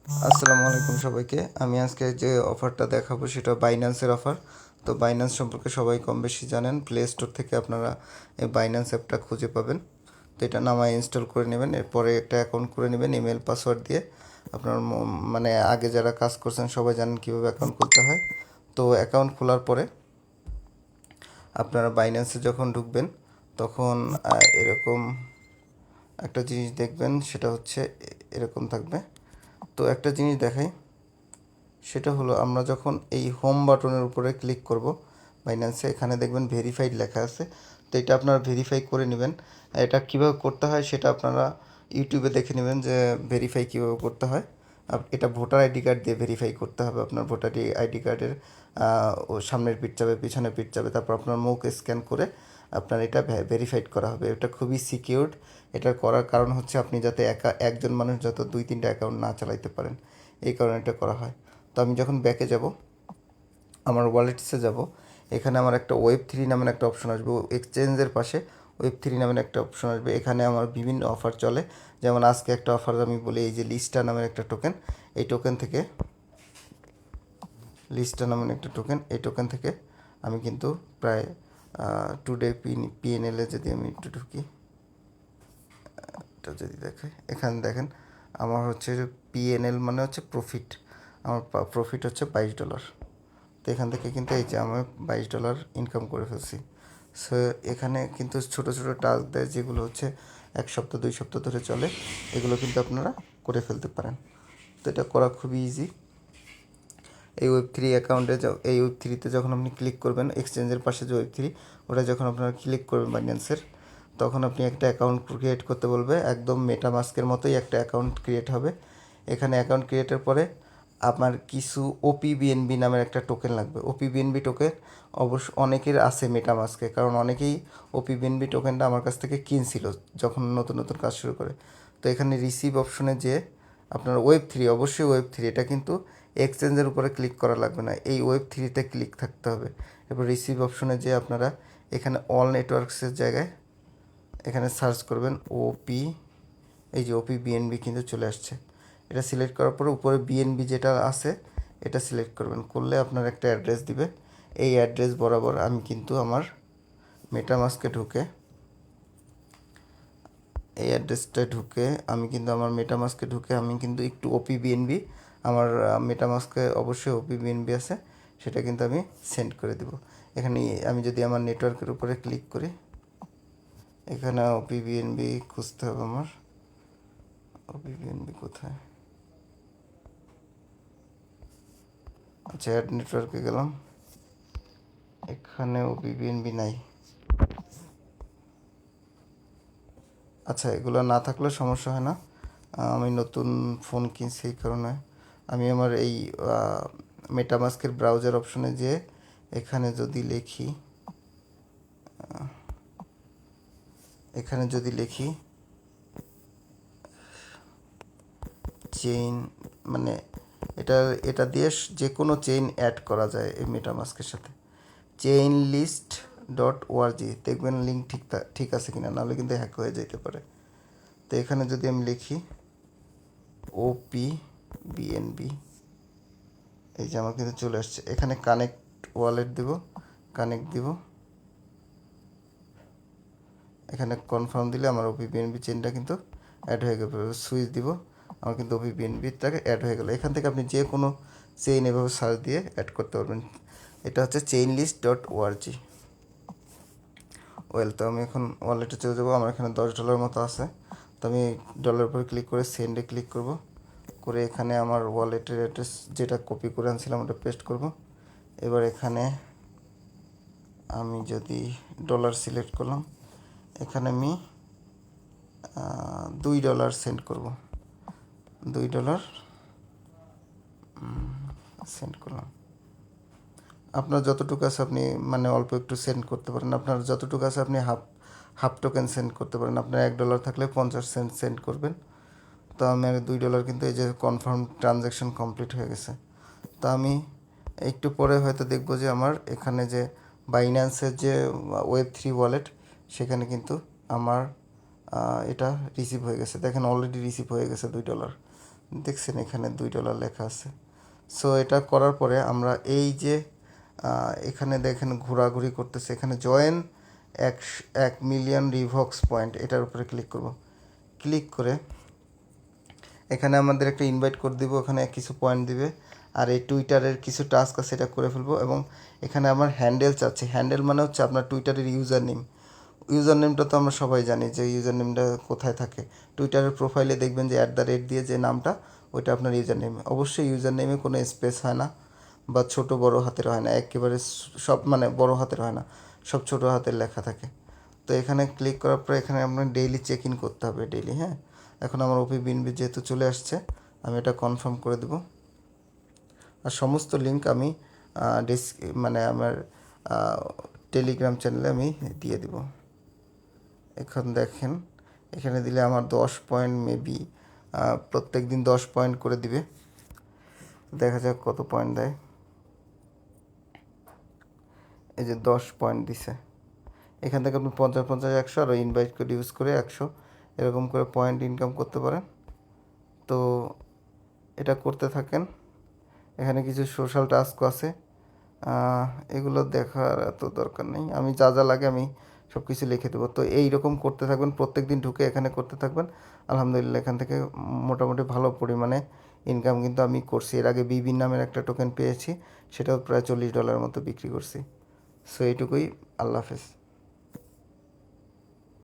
আসসালামু আলাইকুম সবাইকে। আমি আজকে যে অফারটা দেখাবো সেটা বাইন্যান্সের অফার। তো বাইন্যান্স সম্পর্কে সবাই কম বেশি জানেন। প্লে স্টোর থেকে আপনারা এই বাইন্যান্স অ্যাপটা খুঁজে পাবেন। তো এটা নামায় ইনস্টল করে নেবেন। এরপরে একটা অ্যাকাউন্ট করে নেবেন ইমেল পাসওয়ার্ড দিয়ে। আপনার মানে আগে যারা কাজ করছেন সবাই জানেন কীভাবে অ্যাকাউন্ট খুলতে হয়। তো অ্যাকাউন্ট খোলার পরে আপনারা বাইন্যান্সে যখন ঢুকবেন তখন এরকম একটা জিনিস দেখবেন, সেটা হচ্ছে এরকম থাকবে। তো একটা জিনিস দেখাই, সেটা হলো আমরা যখন এই হোম বাটনের উপরে ক্লিক করব বাইন্যান্সে, এখানে দেখবেন ভেরিফাইড লেখা আছে। তো এটা আপনারা ভেরিফাই করে নেবেন। এটা কীভাবে করতে হয় সেটা আপনারা ইউটিউবে দেখে নেবেন যে ভেরিফাই কীভাবে করতে হয়। এটা ভোটার আইডি কার্ড দিয়ে ভেরিফাই করতে হবে। আপনার ভোটার আইডি কার্ডের ও সামনের পিঠ চাবে, পিছনের পিঠ চাবে, তারপর আপনার মুখ স্ক্যান করে আপনার এটা ভেরিফাইড করা হবে। এটা খুবই সিকিউরড। এটা করার কারণ হচ্ছে আপনি যাতে একজন মানুষ যত 2-3টা অ্যাকাউন্ট না চালাইতে পারেন, এই কারণে এটা করা হয়। তো আমি যখন ব্যাকে যাব, আমার ওয়ালেটসে যাব, এখানে আমার একটা Web3 নামের একটা অপশন আসবে। এক্সচেঞ্জের পাশে Web3 নামের একটা অপশন আসবে। এখানে আমার বিভিন্ন অফার চলে। যেমন আজকে একটা অফার আমি বলি, এই যে লিস্টা নামের একটা টোকেন, এই টোকেন থেকে লিস্টা নামের একটা টোকেন, এই টোকেন থেকে আমি কিন্তু প্রায় টুডে পিএনএলে যদি আমি একটু ঢুকি, এটা যদি দেখে, এখানে দেখেন আমার হচ্ছে পিএনএল মানে হচ্ছে প্রফিট। আমার প্রফিট হচ্ছে $22। তো এখান থেকে কিন্তু এই যে আমি $22 ইনকাম করে ফেলছি। সো এখানে কিন্তু ছোটো ছোটো টাস্ক দেয়, যেগুলো হচ্ছে 1 সপ্তাহ 2 সপ্তাহ ধরে চলে। এগুলো কিন্তু আপনারা করে ফেলতে পারেন। তো এটা করা খুবই ইজি। এই Web3 অ্যাকাউন্টে এই Web3-তে যখন আপনি ক্লিক করবেন, এক্সচেঞ্জের পাশে যে Web3, ওটা যখন আপনারা ক্লিক করবেন বাইন্যান্সের, তখন আপনি একটা অ্যাকাউন্ট ক্রিয়েট করতে বলবে। একদম মেটামাস্কের মতোই একটা অ্যাকাউন্ট ক্রিয়েট হবে। এখানে অ্যাকাউন্ট ক্রিয়েটের পরে আপনার কিছু OPBNB নামের একটা টোকেন লাগবে। OPBNB টোকেন অবশ্য অনেকের আছে মেটামাস্কে, কারণ অনেকেই OPBNB টোকেনটা আমার কাছ থেকে কিনছিল যখন নতুন নতুন কাজ শুরু করে। তো এখানে রিসিভ অপশনে যে আপনার Web3, অবশ্যই Web3, এটা কিন্তু এক্সচেঞ্জের উপরে ক্লিক করা লাগবে না, এই Web3-তে ক্লিক থাকতে হবে। এরপর রিসিভ অপশনে যে আপনারা এখানে অল নেটওয়ার্কসের জায়গায় এখানে সার্চ করবেন ওপি, এই যে OPBNB কিন্তু চলে আসছে। এটা সিলেক্ট করার পরে উপরে বিএনবি যেটা আছে এটা সিলেক্ট করবেন। করলে আপনার একটা অ্যাড্রেস দিবে। এই অ্যাড্রেস বরাবর আমি কিন্তু আমার মেটামাস্কে ঢুকে, এই অ্যাড্রেসটা ঢুকে আমি কিন্তু আমার মেটামাস্কে ঢুকে আমি কিন্তু একটু OPBNB, আমার মেটামাস্কে অবশ্যই OPBNB আছে, সেটা কিন্তু আমি সেন্ড করে দেব। এখানে আমি যদি আমার নেটওয়ার্কের উপরে ক্লিক করি, এখানে OPBNB খুঁজতে হবে আমার। OPBNB কোথায়? আচ্ছা, অ্যাড নেটওয়ার্কে গেলাম, এখানে OPBNB নাই। আচ্ছা, এগুলো না থাকলেও সমস্যা হয় না। আমি নতুন ফোন কিনছি, এই কারণে আমি আমার এই মেটামাস্কের ব্রাউজার অপশনে যে এখানে যদি লিখি, এখানে যদি লিখি চেইন, মানে এটা এটা দিয়ে যে কোনো চেইন অ্যাড করা যায় এই মেটামাস্কের সাথে। chainlist.org দেখবেন লিঙ্ক ঠিক আছে কিনা, নাহলে কিন্তু হ্যাক হয়ে যেতে পারে। তো এখানে যদি আমি লিখি OPBNB, এই যে আমার কিন্তু চলে আসছে। এখানে কানেক্ট ওয়ালেট দেব, কানেক্ট দিব, এখানে কনফার্ম দিলে আমার OPBNB চেইনটা কিন্তু অ্যাড হয়ে গেল। সুইচ দিব, আমার কিন্তু OPBNBটাকে অ্যাড হয়ে গেল। এখান থেকে আপনি যে কোনো চেইন এভাবে সার্চ দিয়ে অ্যাড করতে পারবেন। এটা হচ্ছে chainlist.org। তো আমি এখন ওয়ালেটে চলে যাবো। আমার এখানে $10 মতো আছে। তো আমি ডলার উপরে ক্লিক করে সেন্ডে ক্লিক করব, করে এখানে আমার ওয়ালেটের অ্যাড্রেস যেটা কপি করে আনছিলাম ওটা পেস্ট করব। এবার এখানে আমি যদি ডলার সিলেক্ট করলাম, এখানে আমি $2 সেন্ড করব। $2 সেন্ড করলাম। আপনার যতটুকু আছে আপনি মানে অল্প একটু সেন্ড করতে পারেন। আপনার যতটুকু আছে আপনি হাফ হাফ টোকেন সেন্ড করতে পারেন। আপনার $1 থাকলে 50 সেন্ট সেন্ড করবেন। তো আমার $2 কিন্তু এই যে কনফার্ম ট্রানজ্যাকশন কমপ্লিট হয়ে গেছে। তো আমি একটু পরে হয়তো দেখবো যে আমার এখানে যে বাইন্যান্সের যে Web3 ওয়ালেট, সেখানে কিন্তু আমার এটা রিসিভ হয়ে গেছে। দেখেন অলরেডি রিসিভ হয়ে গেছে $2। দেখছেন এখানে $2 লেখা আছে। সো এটা করার পরে আমরা এই যে এখানে দেখেন ঘোরাঘুরি করতেছে, এখানে জয়েন 1 মিলিয়ন রিভক্স পয়েন্ট, এটার উপরে ক্লিক করব। ক্লিক করে এখানে আমাদের একটা ইনভাইট কোড দিব, ওখানে কিছু পয়েন্ট দিবে, আর এই টুইটারের কিছু টাস্ক আছে এটা করে ফেলবো। এবং এখানে আমার হ্যান্ডেল চাচ্ছি। হ্যান্ডেল মানে হচ্ছে আপনার টুইটারের ইউজার নেম। ইউজার নেমটা তো আমরা সবাই জানি যে ইউজার নেমটা কোথায় থাকে। টুইটারের প্রোফাইলে দেখবেন যে @ দিয়ে যে নামটা, ওইটা আপনার ইউজার নেম। অবশ্যই ইউজার নেমে কোনো স্পেস হয় না বা ছোট বড় হাতের হয় না, একেবারে সব মানে বড় হাতের হয় না, সব ছোট হাতের লেখা থাকে। তো এখানে ক্লিক করার পর এখানে আপনার ডেইলি চেক ইন করতে হবে, ডেইলি। হ্যাঁ, এখন আমার ওপি বিএনবি যেহেতু চলে আসছে, আমি এটা কনফার্ম করে দেবো। আর সমস্ত লিঙ্ক আমি মানে আমার টেলিগ্রাম চ্যানেলে আমি দিয়ে দিব। এখন দেখেন এখানে দিলে আমার 10 পয়েন্ট মেবি প্রত্যেক দিন 10 পয়েন্ট করে দিবে। দেখা যাক কত পয়েন্ট দেয়। এই যে 10 পয়েন্ট দিছে। এখান থেকে আপনি 50, 50, 100 আর ইনভাইট কোড ইউজ করে 100 এরকম করে পয়েন্ট ইনকাম করতে পারেন। তো এটা করতে থাকেন। এখানে কিছু সোশ্যাল টাস্কও আছে, এগুলো দেখার এত দরকার নেই, আমি যা যা লাগে আমি সব কিছু লিখে দেবো। তো এইরকম করতে থাকবেন, প্রত্যেক দিন ঢুকে এখানে করতে থাকবেন। আলহামদুলিল্লাহ এখান থেকে মোটামুটি ভালো পরিমাণে ইনকাম কিন্তু আমি করছি। এর আগে বিবি নামের একটা টোকেন পেয়েছি, সেটাও প্রায় $40 মতো বিক্রি করছি। সো এইটুকুই। আল্লাহ হাফেজ।